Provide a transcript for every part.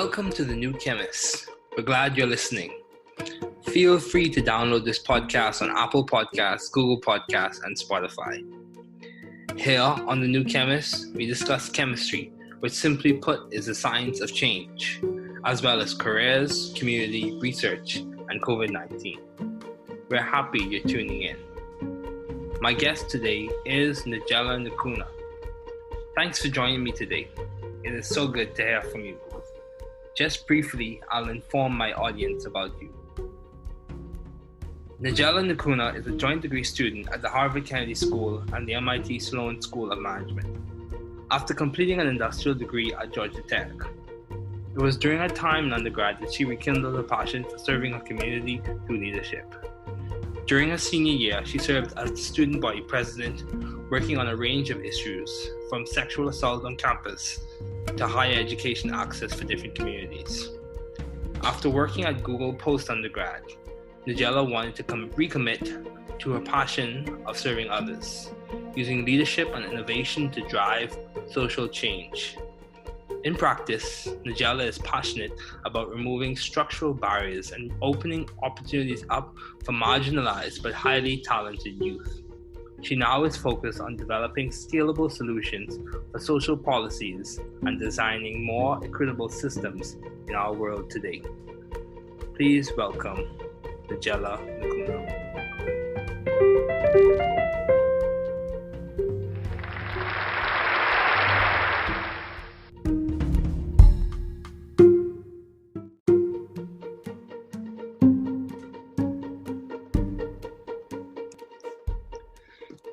Welcome to the new Chemist. We're glad you're listening. Feel free to download this podcast on Apple Podcasts, Google Podcasts, and Spotify. Here on the new Chemist, we discuss chemistry, which simply put is the science of change, as well as careers, community, research, and COVID-19. We're happy you're tuning in. My guest today is Nagela Nukuna. Thanks for joining me today. It is so good to hear from you. Just briefly, I'll inform my audience about you. Nagela Nukuna is a joint degree student at the Harvard Kennedy School and the MIT Sloan School of Management, after completing an industrial degree at Georgia Tech. It was during her time in undergrad that she rekindled her passion for serving her community through leadership. During her senior year, she served as the student body president, working on a range of issues, from sexual assault on campus to higher education access for different communities. After working at Google post-undergrad, Nagela wanted to recommit to her passion of serving others, using leadership and innovation to drive social change. In practice, Nagela is passionate about removing structural barriers and opening opportunities up for marginalized but highly talented youth. She now is focused on developing scalable solutions for social policies and designing more equitable systems in our world today. Please welcome Nagela Nukuna.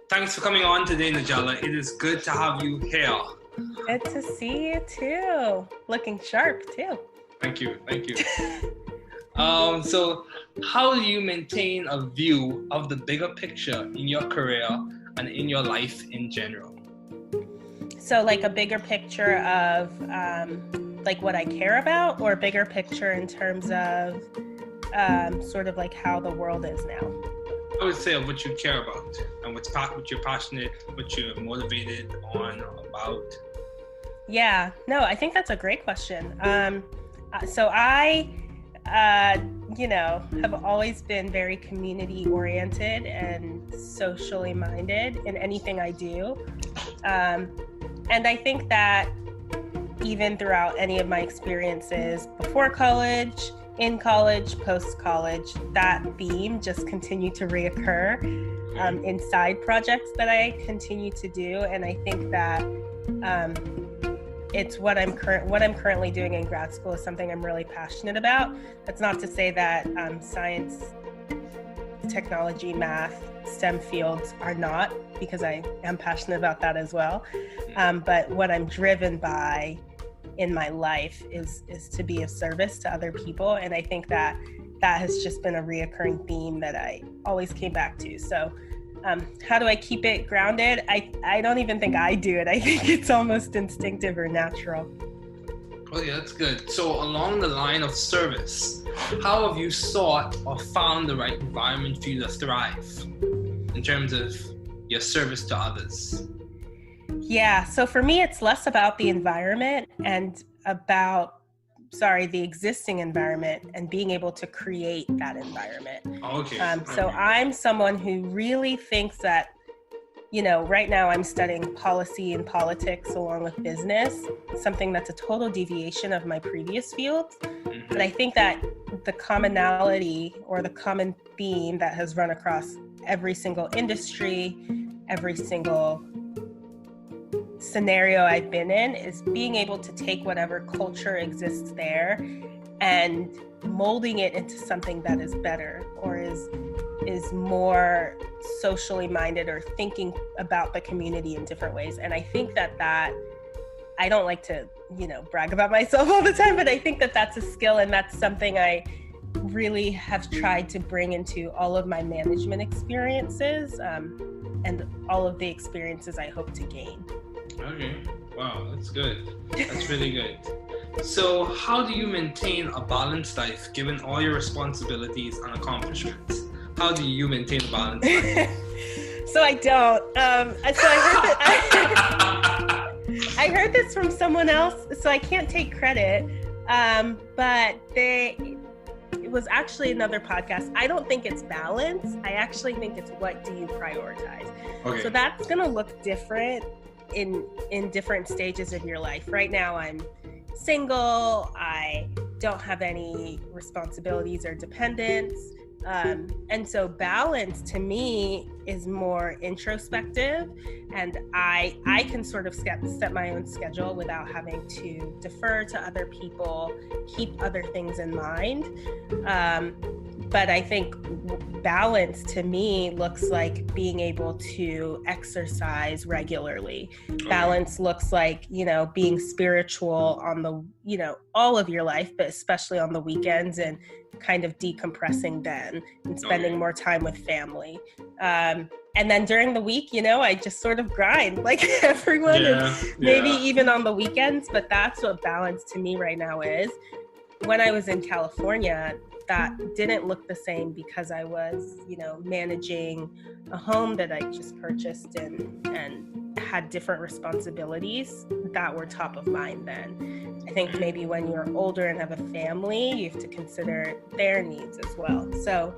Thanks for coming on today, Nagela. It is good to have you here. Good to see you too. Looking sharp too. Thank you. So how do you maintain a view of the bigger picture in your career and in your life in general? So like a bigger picture of like what I care about, or a bigger picture in terms of sort of like how the world is now? I would say of what you care about and what you're passionate, what you're motivated on or about. Yeah, no, I think that's a great question. So I, have always been very community oriented and socially minded in anything I do. And I think that even throughout any of my experiences before college, in college, post-college, that theme just continued to reoccur in side projects that I continue to do. And I think that it's what I'm currently doing in grad school is something I'm really passionate about. That's not to say that science, technology, math, STEM fields are not, because I am passionate about that as well. But what I'm driven by in my life is to be of service to other people. And I think that has just been a reoccurring theme that I always came back to. So how do I keep it grounded? I don't even think I do it. I think it's almost instinctive or natural. Oh yeah, that's good. So along the line of service, how have you sought or found the right environment for you to thrive in terms of your service to others? Yeah, so for me, it's less about the environment and about, the existing environment and being able to create that environment. Okay. So I'm someone who really thinks that, right now I'm studying policy and politics along with business, something that's a total deviation of my previous field. Mm-hmm. But I think that the commonality or the common theme that has run across every single industry, every single scenario I've been in is being able to take whatever culture exists there and molding it into something that is better or is more socially minded or thinking about the community in different ways. And I think that I don't like to, brag about myself all the time, but I think that that's a skill, and that's something I really have tried to bring into all of my management experiences and all of the experiences I hope to gain. Okay. Wow, that's good. That's really good. So how do you maintain a balanced life given all your responsibilities and accomplishments? How do you maintain a balanced life? So I don't. So I heard this from someone else, so I can't take credit. But it was actually another podcast. I don't think it's balance. I actually think it's what do you prioritize. Okay. So that's going to look different in different stages of your life. Right now, I'm single. I don't have any responsibilities or dependents. And so balance to me is more introspective, and I can sort of set my own schedule without having to defer to other people, keep other things in mind. But I think balance to me looks like being able to exercise regularly. Balance looks like, being spiritual on the, all of your life, but especially on the weekends, and kind of decompressing then and spending more time with family. And then during the week, I just sort of grind like everyone, and maybe even on the weekends, but that's what balance to me right now is. When I was in California, that didn't look the same because I was, managing a home that I just purchased and had different responsibilities that were top of mind then. I think maybe when you're older and have a family, you have to consider their needs as well. So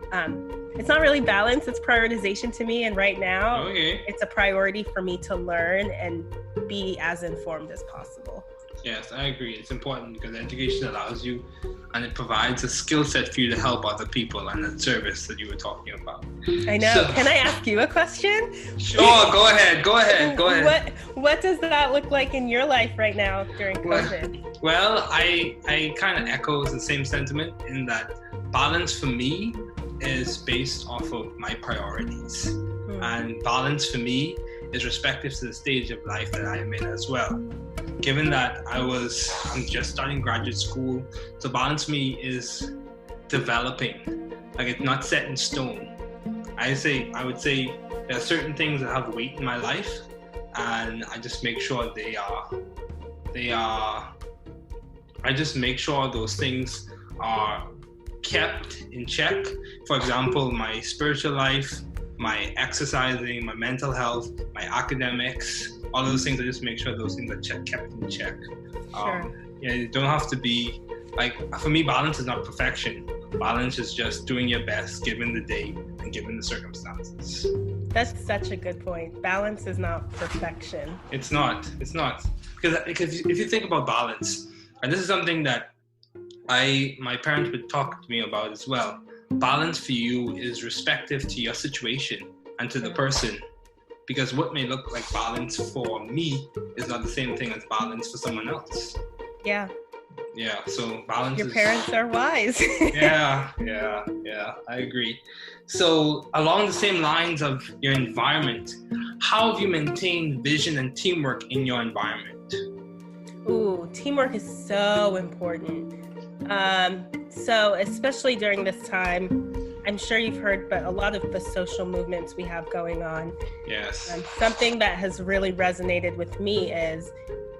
it's not really balance, it's prioritization to me. And right now, it's a priority for me to learn and be as informed as possible. Yes, I agree. It's important because education allows you, and it provides a skill set for you to help other people, and that service that you were talking about. I know. So, can I ask you a question? Sure, go ahead. What does that look like in your life right now during COVID? Well, I kind of echo the same sentiment in that balance for me is based off of my priorities. And balance for me is respective to the stage of life that I am in as well. Given that I'm just starting graduate school, so balance for me is developing. Like, it's not set in stone. I would say there are certain things that have weight in my life, and I just make sure I just make sure those things are kept in check. For example, my spiritual life, my exercising, my mental health, my academics, all those things, I just make sure those things are kept in check. Sure. You don't have to be, for me, balance is not perfection. Balance is just doing your best given the day and given the circumstances. That's such a good point. Balance is not perfection. It's not. Because if you think about balance, and this is something that my parents would talk to me about as well. Balance for you is respective to your situation and to the person. Because what may look like balance for me is not the same thing as balance for someone else. Yeah. Yeah, so balance Your parents are wise. Yeah, I agree. So along the same lines of your environment, how have you maintained vision and teamwork in your environment? Ooh, teamwork is so important. So especially during this time, I'm sure you've heard, but a lot of the social movements we have going on. Yes. Something that has really resonated with me is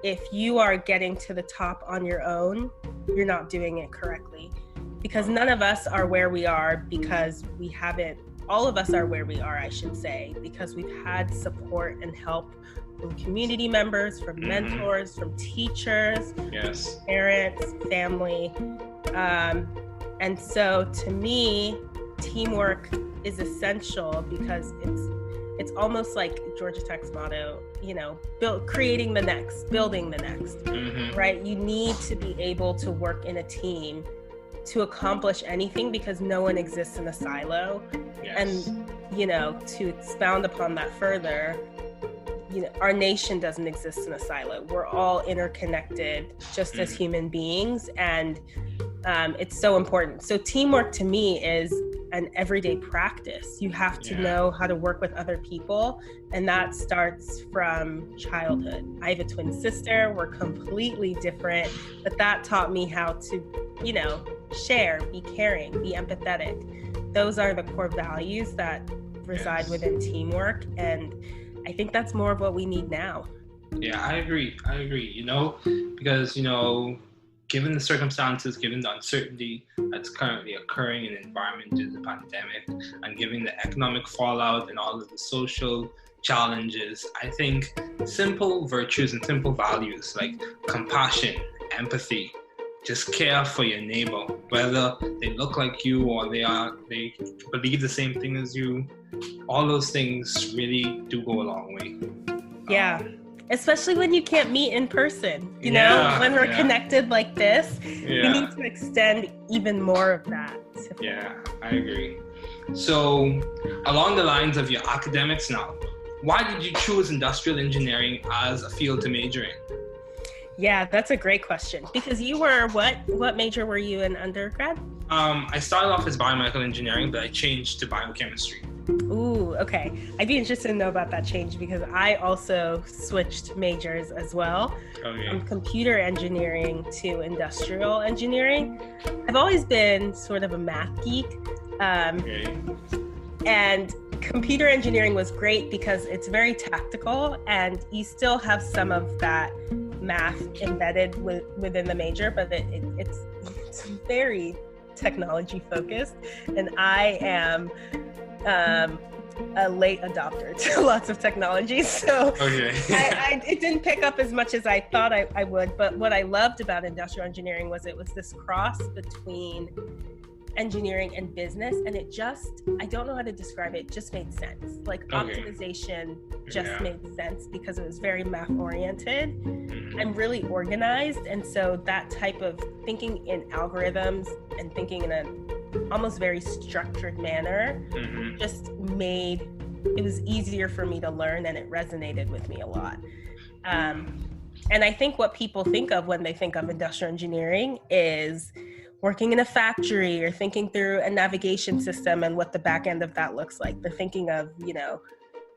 if you are getting to the top on your own, you're not doing it correctly. Because none of us are where we are because we haven't, all of us are where we are, I should say, because we've had support and help from community members, from mentors, from teachers, parents, family. And so to me, teamwork is essential because it's almost like Georgia Tech's motto, creating the next, building the next, right? You need to be able to work in a team to accomplish anything because no one exists in a silo. And, to expound upon that further, our nation doesn't exist in a silo. We're all interconnected just as human beings, and it's so important. So teamwork to me is an everyday practice. You have to know how to work with other people, and that starts from childhood. I have a twin sister. We're completely different, but that taught me how to, share, be caring, be empathetic. Those are the core values that reside within teamwork, and I think that's more of what we need now. Yeah, I agree, because, given the circumstances, given the uncertainty that's currently occurring in the environment due to the pandemic, and given the economic fallout and all of the social challenges, I think simple virtues and simple values like compassion, empathy, just care for your neighbor, whether they look like you or they believe the same thing as you. All those things really do go a long way. Yeah. Especially when you can't meet in person, you know, when we're connected like this, we need to extend even more of that. Yeah, I agree. So along the lines of your academics now, why did you choose industrial engineering as a field to major in? Yeah, that's a great question. Because you were, what major were you in undergrad? I started off as biomedical engineering, but I changed to biochemistry. Ooh, okay. I'd be interested to know about that change because I also switched majors as well. From computer engineering to industrial engineering. I've always been sort of a math geek. And computer engineering was great because it's very tactical and you still have some of that math embedded within the major, but it's very technology focused. And I am a late adopter to lots of technology, so it didn't pick up as much as I thought I would. But what I loved about industrial engineering was it was this cross between engineering and business, and it just, I don't know how to describe it, just made sense. Like optimization just made sense because it was very math oriented. I'm really organized, and so that type of thinking in algorithms and thinking in an almost very structured manner just made it was easier for me to learn, and it resonated with me a lot. And I think what people think of when they think of industrial engineering is working in a factory or thinking through a navigation system and what the back end of that looks like. They're thinking of, you know,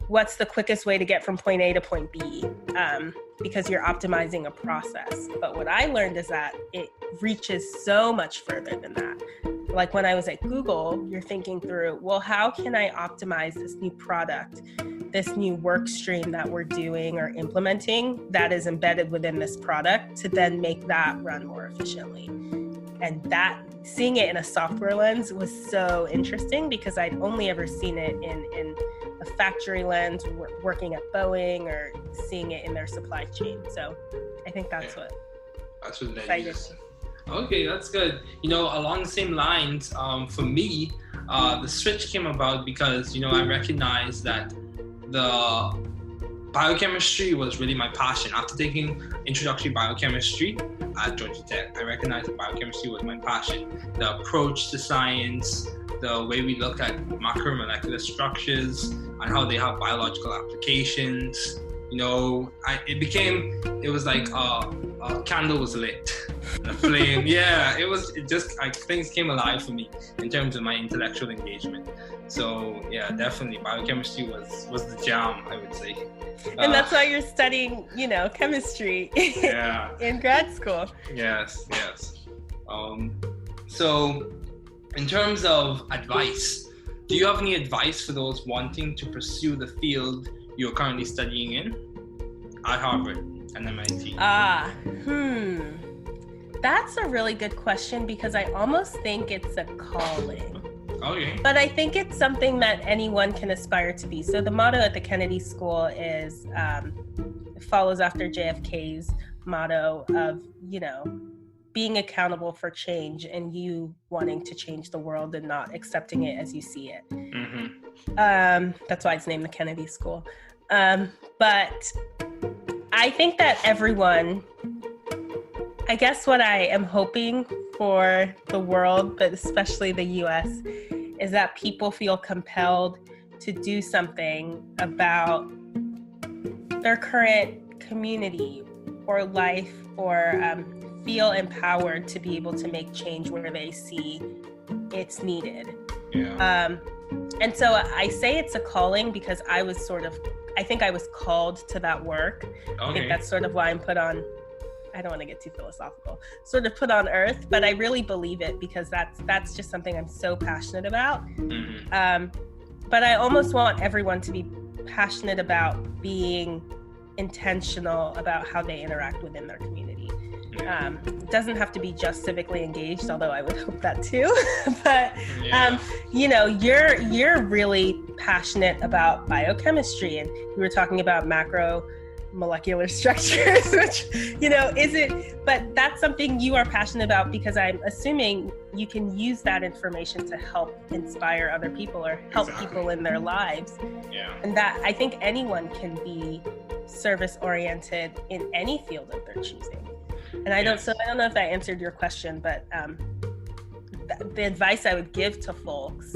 what's the quickest way to get from point A to point B, because you're optimizing a process. But what I learned is that it reaches so much further than that. Like when I was at Google, you're thinking through, well, how can I optimize this new product, this new work stream that we're doing or implementing that is embedded within this product to then make that run more efficiently? And that, seeing it in a software lens was so interesting because I'd only ever seen it in a factory lens, working at Boeing or seeing it in their supply chain. So I think that's what led you. Okay, that's good. You know, along the same lines, for me, the switch came about because, you know, I recognized that the biochemistry was really my passion. After taking introductory biochemistry at Georgia Tech, I recognized that biochemistry was my passion. The approach to science, the way we look at macromolecular structures and how they have biological applications. You know, it was like a candle was lit, a flame. It just like things came alive for me in terms of my intellectual engagement. So yeah, definitely biochemistry was the jam, I would say. And that's why you're studying, you know, chemistry in grad school. Yes. So in terms of advice, do you have any advice for those wanting to pursue the field you're currently studying in at Harvard and MIT? That's a really good question because I almost think it's a calling. Okay. But I think it's something that anyone can aspire to be. So the motto at the Kennedy School is, it follows after JFK's motto of, you know, being accountable for change and you wanting to change the world and not accepting it as you see it. That's why it's named the Kennedy School. But I think that everyone, I guess what I am hoping for the world, but especially the US, is that people feel compelled to do something about their current community or life, or feel empowered to be able to make change where they see it's needed. And so I say it's a calling because I think I was called to that work. I think that's sort of why I'm put on, I don't want to get too philosophical, sort of put on earth, but I really believe it because that's just something I'm so passionate about. But I almost want everyone to be passionate about being intentional about how they interact within their community. It doesn't have to be just civically engaged, although I would hope that too. But you know, you're really passionate about biochemistry, and you were talking about macro molecular structures, which, isn't, but that's something you are passionate about, because I'm assuming you can use that information to help inspire other people or help people in their lives. Yeah. And that, I think anyone can be service oriented in any field of their choosing. And I don't know if that answered your question, but the advice I would give to folks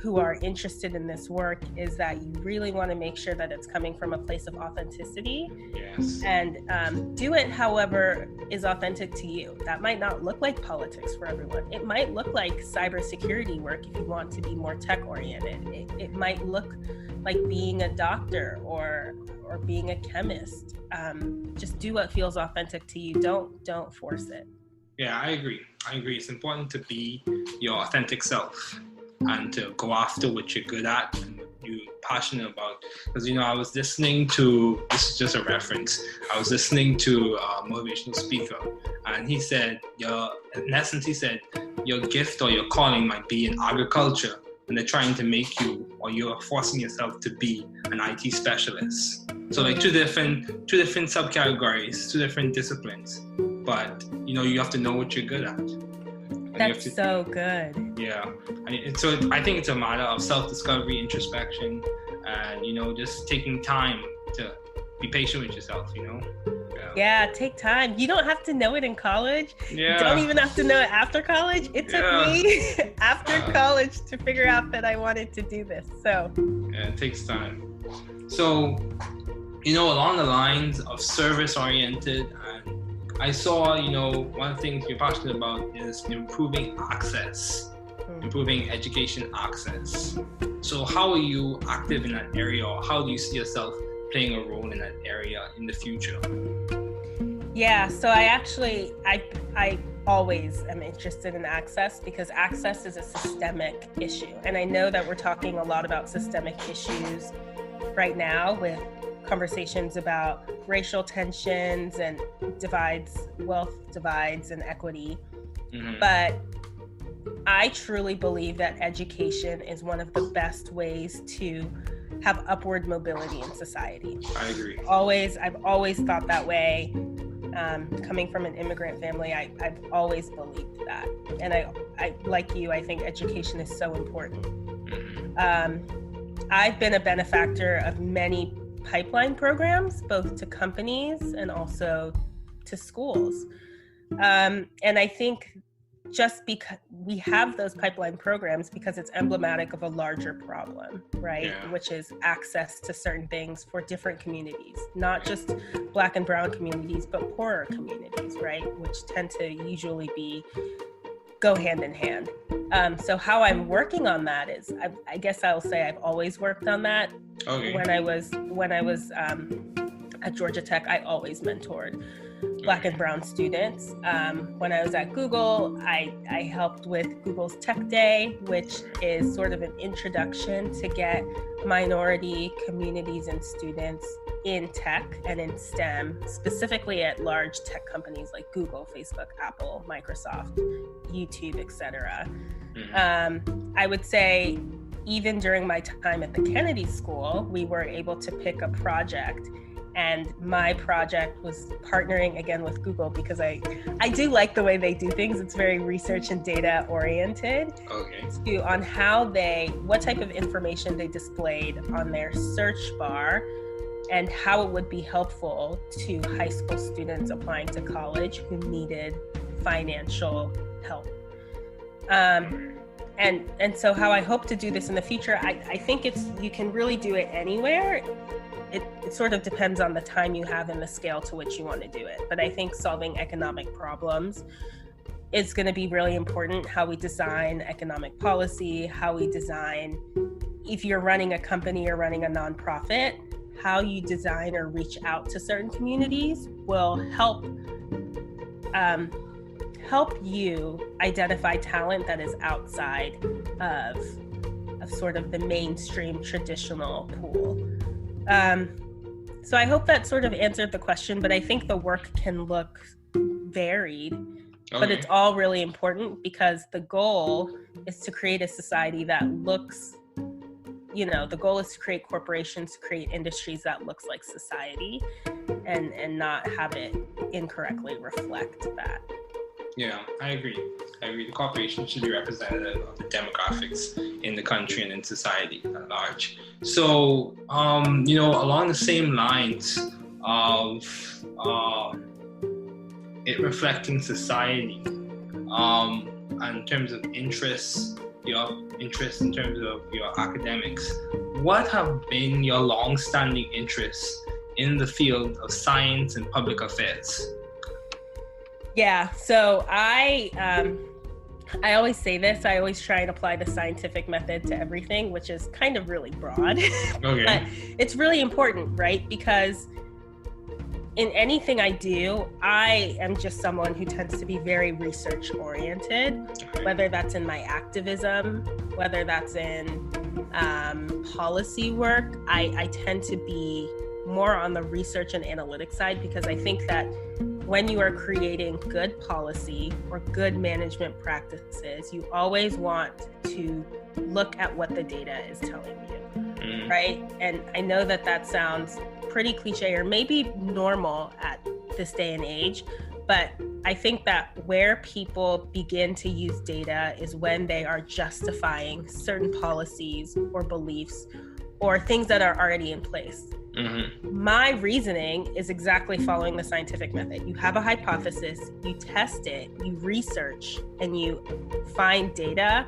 who are interested in this work is that you really want to make sure that it's coming from a place of authenticity. Yes. And do it however is authentic to you. That might not look like politics for everyone. It might look like cybersecurity work if you want to be more tech oriented. It might look like being a doctor or being a chemist. Just do what feels authentic to you. Don't force it. Yeah, I agree. It's important to be your authentic self and to go after what you're good at and what you're passionate about. Because, I was listening to, this is just a reference, I was listening to a motivational speaker, and he said, in essence, he said, your gift or your calling might be in agriculture, and they're trying to make you, or you're forcing yourself to be an IT specialist. So like two different subcategories, two different disciplines, but you have to know what you're good at. That's so good. Yeah. So I think it's a matter of self-discovery, introspection, and, just taking time to be patient with yourself, Yeah, take time. You don't have to know it in college. Yeah. You don't even have to know it after college. It took me after college to figure out that I wanted to do this. So yeah, it takes time. So, along the lines of service-oriented, and I saw, one of the things you're passionate about is improving access, improving education access. So how are you active in that area, or how do you see yourself playing a role in that area in the future? Yeah, so I always am interested in access, because access is a systemic issue. And I know that we're talking a lot about systemic issues right now with conversations about racial tensions and wealth divides and equity. Mm-hmm. But I truly believe that education is one of the best ways to have upward mobility in society. I agree. I've always thought that way. Coming from an immigrant family, I've always believed that. And I like you, I think education is so important. Mm-hmm. I've been a benefactor of many pipeline programs, both to companies and also to schools. And I think just because we have those pipeline programs because it's emblematic of a larger problem, right? Yeah. Which is access to certain things for different communities, not just Black and brown communities, but poorer communities, right? Which tend to usually go hand in hand. So how I'm working on that is, I guess I'll say I've always worked on that. Okay. When I was at Georgia Tech, I always mentored Black and brown students. When I was at Google, I helped with Google's Tech Day, which is sort of an introduction to get minority communities and students in tech and in STEM, specifically at large tech companies like Google, Facebook, Apple, Microsoft, YouTube, etc. Mm-hmm. I would say even during my time at the Kennedy School, we were able to pick a project. And my project was partnering again with Google, because I do like the way they do things. It's very research and data oriented. Okay. On what type of information they displayed on their search bar, and how it would be helpful to high school students applying to college who needed financial help. And so how I hope to do this in the future, I think you can really do it anywhere. It sort of depends on the time you have and the scale to which you want to do it. But I think solving economic problems is going to be really important. How we design economic policy, how we design, if you're running a company or running a nonprofit, how you design or reach out to certain communities will help you identify talent that is outside of sort of the mainstream traditional pool. So I hope that sort of answered the question, but I think the work can look varied, but it's all really important, because the goal is to create a society that looks the goal is to create corporations, to create industries that looks like society, and not have it incorrectly reflect that. Yeah, I agree. The corporation should be representative of the demographics in the country and in society at large. So, along the same lines of it reflecting society, and in terms of interests, your interest in terms of your academics, what have been your long-standing interests in the field of science and public affairs? Yeah, so I always say this. I always try and apply the scientific method to everything, which is kind of really broad. Okay. But it's really important, right? Because in anything I do, I am just someone who tends to be very research oriented, whether that's in my activism, whether that's in policy work. I tend to be more on the research and analytics side, because I think that when you are creating good policy or good management practices, you always want to look at what the data is telling you, right? And I know that sounds pretty cliche or maybe normal at this day and age, but I think that where people begin to use data is when they are justifying certain policies or beliefs or things that are already in place. My reasoning is exactly following the scientific method. You have a hypothesis, you test it, you research, and you find data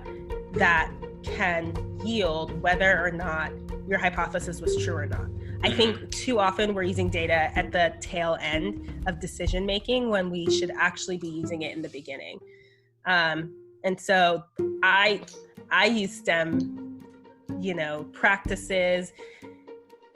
that can yield whether or not your hypothesis was true or not. I think too often we're using data at the tail end of decision making when we should actually be using it in the beginning. And so I use STEM, practices.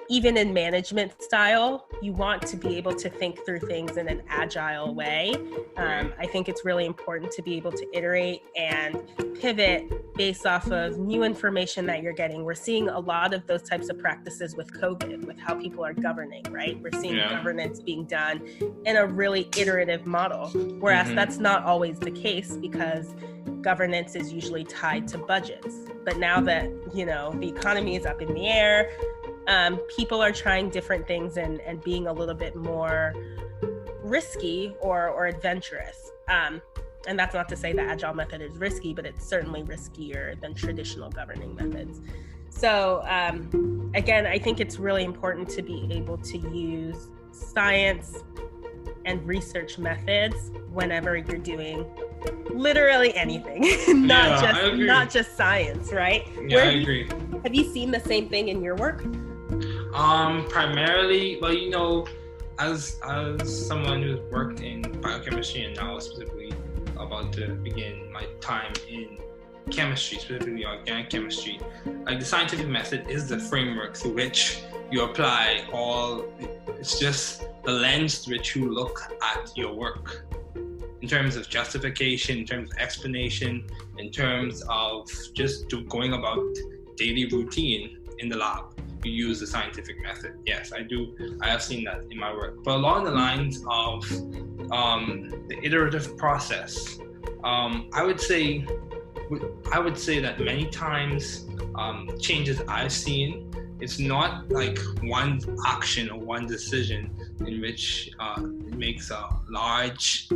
Even in management style, you want to be able to think through things in an agile way. I think it's really important to be able to iterate and pivot based off of new information that you're getting. We're seeing a lot of those types of practices with COVID, with how people are governing, right? We're seeing governance being done in a really iterative model, whereas that's not always the case, because governance is usually tied to budgets. But now that, the economy is up in the air, people are trying different things and being a little bit more risky or adventurous. And that's not to say the agile method is risky, but it's certainly riskier than traditional governing methods. So again, I think it's really important to be able to use science and research methods whenever you're doing literally anything, not just science, right? Yeah, I agree. Have you seen the same thing in your work? Primarily, well, as someone who's worked in biochemistry and now specifically about to begin my time in chemistry, specifically organic chemistry, like the scientific method is the framework through which you apply it's just the lens through which you look at your work. In terms of justification, in terms of explanation, in terms of just going about daily routine in the lab, you use the scientific method. Yes, I do. I have seen that in my work. But along the lines of the iterative process, I would say that many times changes I've seen, it's not like one action or one decision in which it makes a large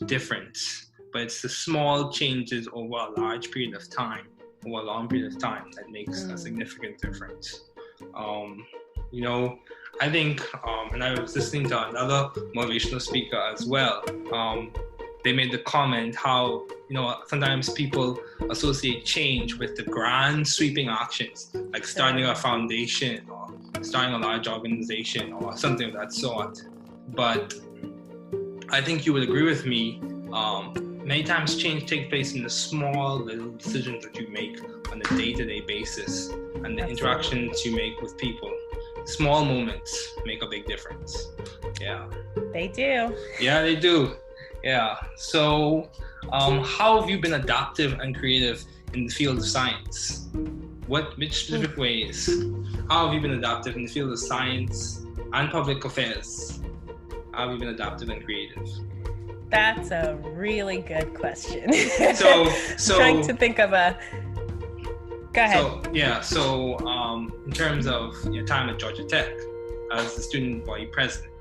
difference, but it's the small changes over a large period of time, over a long period of time, that makes a significant difference. I think, and I was listening to another motivational speaker as well. They made the comment how, sometimes people associate change with the grand sweeping actions, like starting a foundation or starting a large organization or something of that sort. But I think you would agree with me, many times change takes place in the small little decisions that you make on a day-to-day basis and the interactions you make with people. Small moments make a big difference. Yeah. They do. Yeah, they do. Yeah. So, how have you been adaptive and creative in the field of science? Which specific ways? How have you been adaptive in the field of science and public affairs? How have you been adaptive and creative? That's a really good question. So trying to think of Go ahead. In terms of your time at Georgia Tech as the student body president,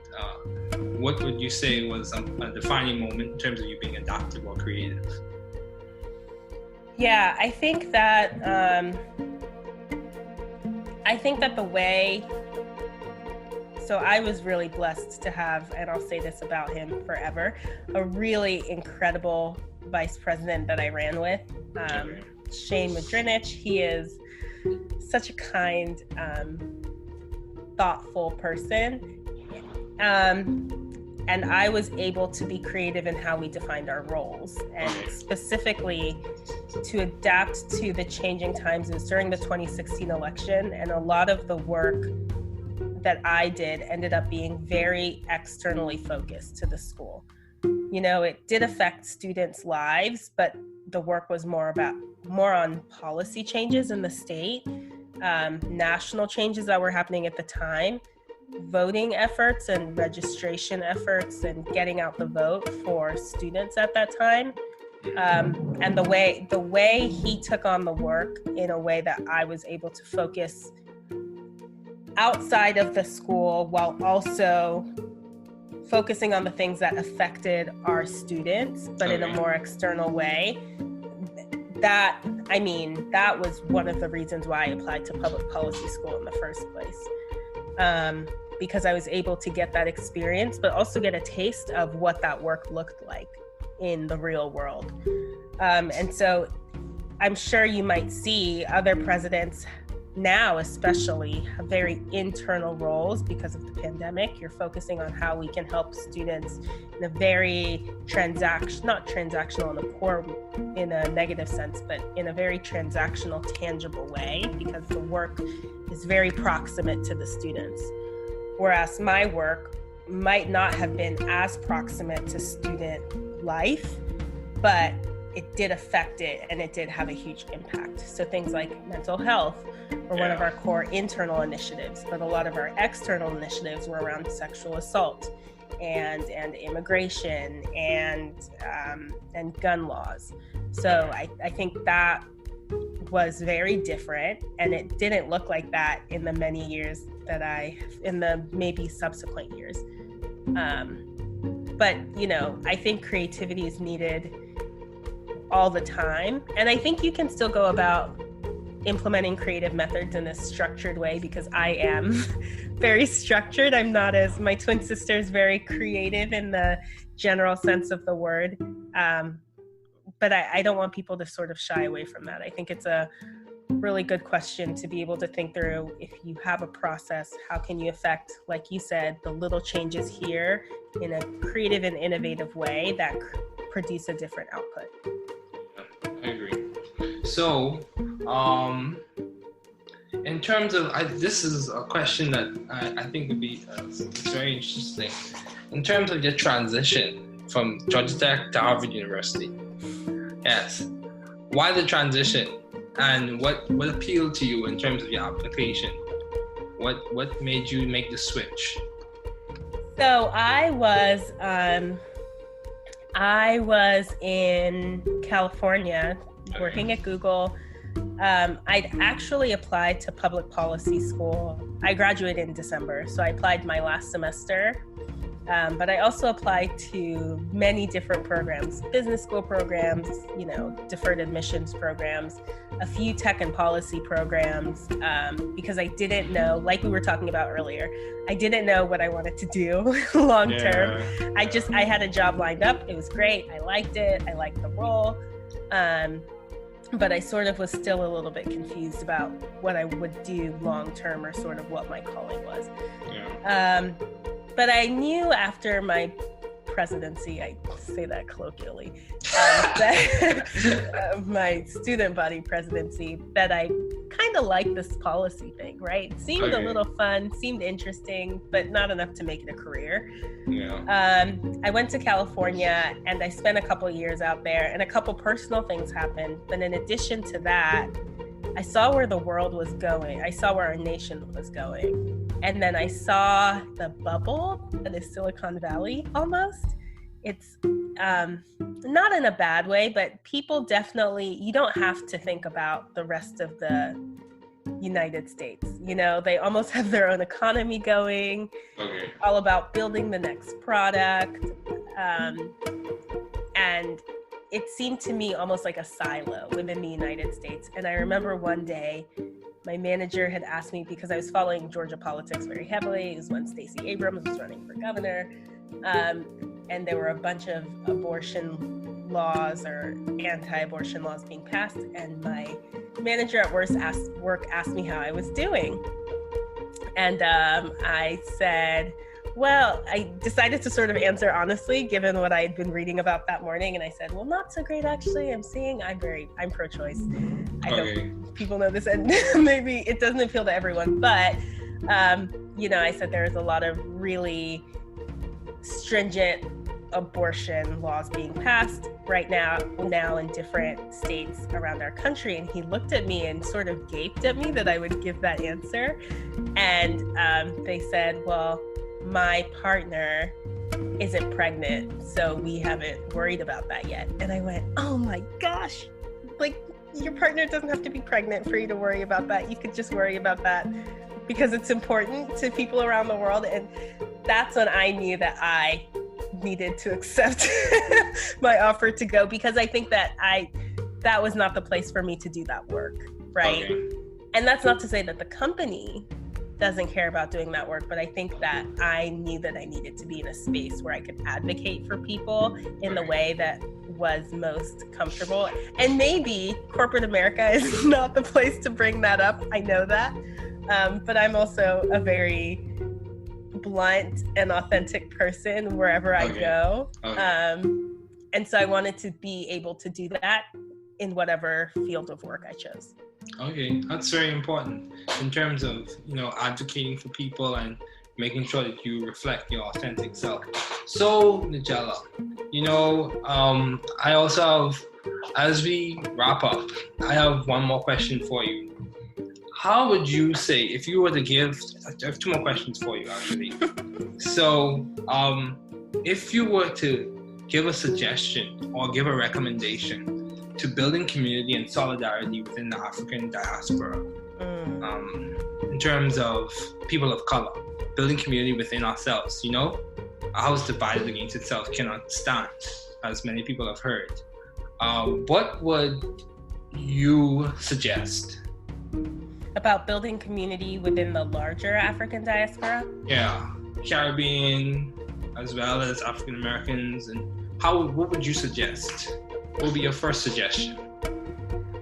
what would you say was a defining moment in terms of you being adaptive or creative? Yeah, I think that the way, so I was really blessed to have, and I'll say this about him forever, a really incredible vice president that I ran with, Shane Madrinich. He is such a kind, thoughtful person. And I was able to be creative in how we defined our roles, and specifically to adapt to the changing times. It was during the 2016 election, and a lot of the work that I did ended up being very externally focused to the school. You know, it did affect students' lives, but the work was more on policy changes in the state, national changes that were happening at the time, voting efforts and registration efforts and getting out the vote for students at that time. And the way he took on the work in a way that I was able to focus outside of the school while also focusing on the things that affected our students, but in a more external way. That was one of the reasons why I applied to public policy school in the first place. Because I was able to get that experience, but also get a taste of what that work looked like in the real world. And so I'm sure you might see other presidents now, especially, have very internal roles because of the pandemic. You're focusing on how we can help students in a very not transactional in a negative sense, but in a very transactional, tangible way, because the work is very proximate to the students. Whereas my work might not have been as proximate to student life, but it did affect it, and it did have a huge impact. So things like mental health were one of our core internal initiatives, but a lot of our external initiatives were around sexual assault and immigration and gun laws. So I think that was very different, and it didn't look like that in the many years in the maybe subsequent years. But, you know, I think creativity is needed all the time. And I think you can still go about implementing creative methods in a structured way, because I am very structured. I'm not my twin sister is very creative in the general sense of the word. But I don't want people to sort of shy away from that. I think it's a really good question to be able to think through. If you have a process, how can you affect, like you said, the little changes here in a creative and innovative way that produce a different output? I agree. So, in terms of, this is a question that I think would be it's very interesting. In terms of your transition from Georgia Tech to Harvard University, yes, why the transition, and what appealed to you in terms of your application? What made you make the switch? So I was in California working at Google. I'd actually applied to public policy school. I graduated in December, so I applied my last semester. But I also applied to many different programs, business school programs, you know, deferred admissions programs, a few tech and policy programs, because I didn't know, like we were talking about earlier, I didn't know what I wanted to do long term. I had a job lined up. It was great. I liked it. I liked the role. But I sort of was still a little bit confused about what I would do long term, or sort of what my calling was. But I knew after my presidency, I say that colloquially, my student body presidency, that I kind of liked this policy thing, right? It seemed a little fun, seemed interesting, but not enough to make it a career. I went to California, and I spent a couple years out there, and a couple personal things happened. But in addition to that, I saw where the world was going. I saw where our nation was going. And then I saw the bubble that is Silicon Valley almost. it's not in a bad way, but people definitely, you don't have to think about the rest of the United States. You know, they almost have their own economy going, all about building the next product. And it seemed to me almost like a silo within the United States. And I remember one day, my manager had asked me, because I was following Georgia politics very heavily. It was when Stacey Abrams was running for governor. And there were a bunch of abortion laws or anti-abortion laws being passed. And my manager at work asked me how I was doing. And I said, well, I decided to sort of answer honestly, given what I had been reading about that morning. And I said, well, not so great, actually. I'm pro-choice. I don't, people know this, and maybe it doesn't appeal to everyone, but, you know, I said there's a lot of really stringent abortion laws being passed right now in different states around our country. And he looked at me and sort of gaped at me that I would give that answer. And they said, well, my partner isn't pregnant, so we haven't worried about that yet. And I went, oh my gosh, like, your partner doesn't have to be pregnant for you to worry about that. You could just worry about that because it's important to people around the world. And that's when I knew that I needed to accept my offer to go, because I think that that was not the place for me to do that work, right? Okay. And that's not to say that the company doesn't care about doing that work, but I think that I knew that I needed to be in a space where I could advocate for people in the way that was most comfortable. And maybe corporate America is not the place to bring that up. I know that. But I'm also a very blunt and authentic person wherever I go. And so I wanted to be able to do that in whatever field of work I chose. Okay, that's very important in terms of, you know, advocating for people and making sure that you reflect your authentic self. So, Nagela, you know, I also have, as we wrap up, I have one more question for you. How would you say, if you were to give, I have two more questions for you, actually. So, if you were to give a suggestion or give a recommendation to building community and solidarity within the African diaspora, in terms of people of color, building community within ourselves, you know, a house divided against itself cannot stand, as many people have heard. What would you suggest? About building community within the larger African diaspora? Yeah, Caribbean, as well as African Americans, and what would you suggest? What would be your first suggestion?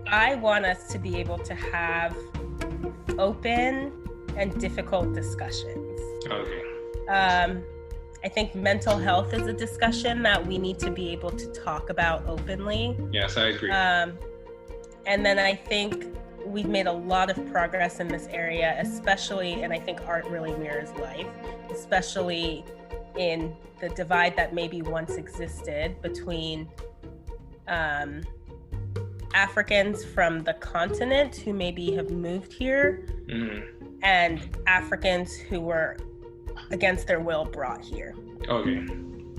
I want us to be able to have open and difficult discussions. Okay. I think mental health is a discussion that we need to be able to talk about openly. Yes, I agree. And then I think we've made a lot of progress in this area, especially, and I think art really mirrors life, especially in the divide that maybe once existed between Africans from the continent who maybe have moved here and Africans who were against their will brought here. Okay.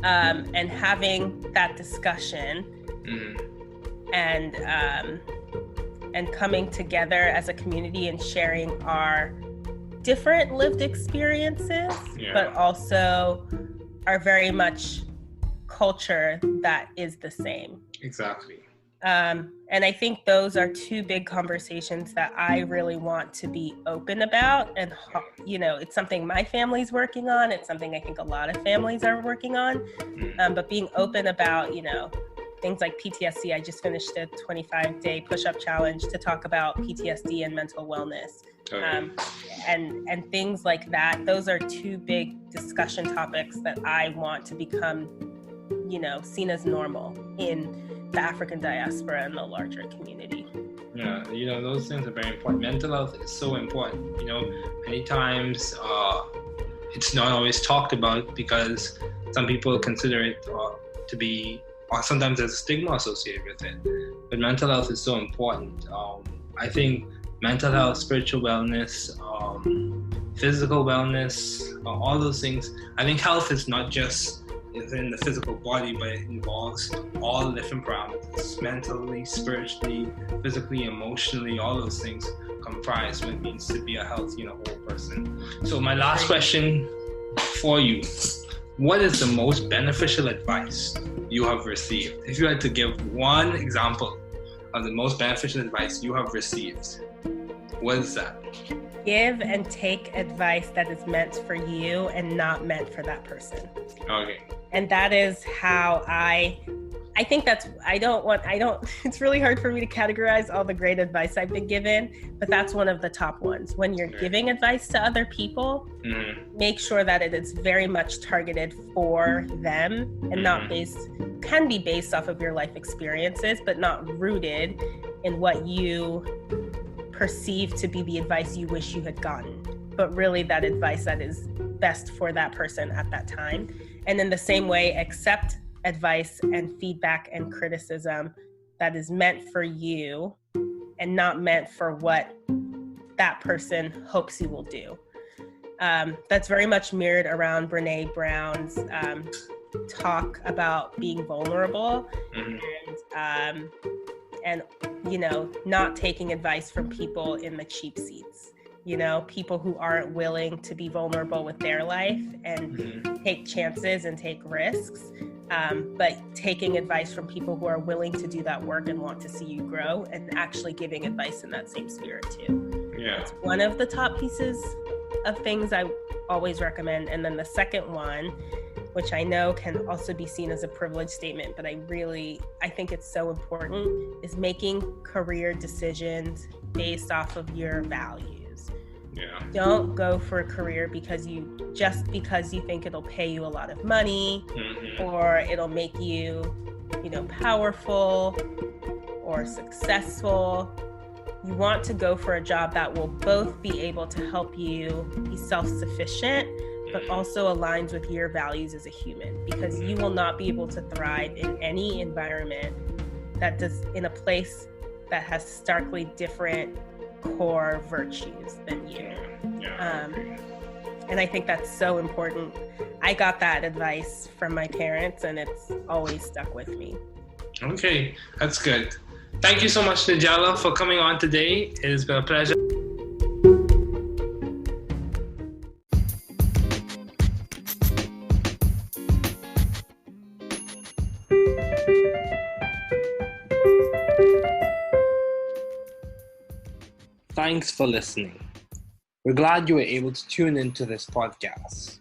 And having that discussion and coming together as a community and sharing our different lived experiences, but also our very much culture that is the same. Exactly. And I think those are two big conversations that I really want to be open about. And, you know, it's something my family's working on. It's something I think a lot of families are working on. But being open about, you know, things like PTSD. I just finished a 25-day push-up challenge to talk about PTSD and mental wellness. And things like that. Those are two big discussion topics that I want to become, you know, seen as normal in the African diaspora and the larger community. Yeah, you know, those things are very important. Mental health is so important. You know, many times it's not always talked about because some people consider it to be, or sometimes there's a stigma associated with it. But mental health is so important. I think mental health, spiritual wellness, physical wellness, all those things. I think health is not just is in the physical body, but it involves all the different parameters, mentally, spiritually, physically, emotionally, all those things comprise what it means to be a healthy and a whole person. So my last question for you, what is the most beneficial advice you have received? If you had to give one example of the most beneficial advice you have received, what is that? Give and take advice that is meant for you and not meant for that person. Okay. And that is how I think it's really hard for me to categorize all the great advice I've been given, but that's one of the top ones. When you're giving advice to other people, make sure that it is very much targeted for them and can be based off of your life experiences, but not rooted in what you perceive to be the advice you wish you had gotten, but really that advice that is best for that person at that time. And in the same way, accept advice and feedback and criticism that is meant for you and not meant for what that person hopes you will do. That's very much mirrored around Brené Brown's talk about being vulnerable and not taking advice from people in the cheap seats, people who aren't willing to be vulnerable with their life and take chances and take risks, but taking advice from people who are willing to do that work and want to see you grow and actually giving advice in that same spirit too. Yeah. It's one of the top pieces of things I always recommend. And then the second one, which I know can also be seen as a privilege statement, but I think it's so important, is making career decisions based off of your values. Yeah. Don't go for a career because you think it'll pay you a lot of money or it'll make you, powerful or successful. You want to go for a job that will both be able to help you be self-sufficient, but also aligns with your values as a human, because you will not be able to thrive in any environment in a place that has starkly different core virtues than you. And I think that's so important. I got that advice from my parents and it's always stuck with me. Okay, that's good. Thank you so much, Nagela, for coming on today. It has been a pleasure. Thanks for listening. We're glad you were able to tune into this podcast.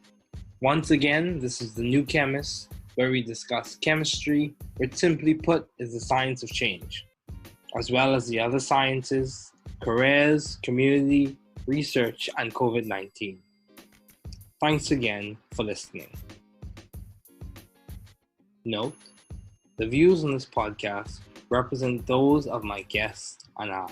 Once again, this is the New Chemist, where we discuss chemistry, which simply put is the science of change, as well as the other sciences, careers, community, research, and COVID-19. Thanks again for listening. Note, the views on this podcast represent those of my guests and I.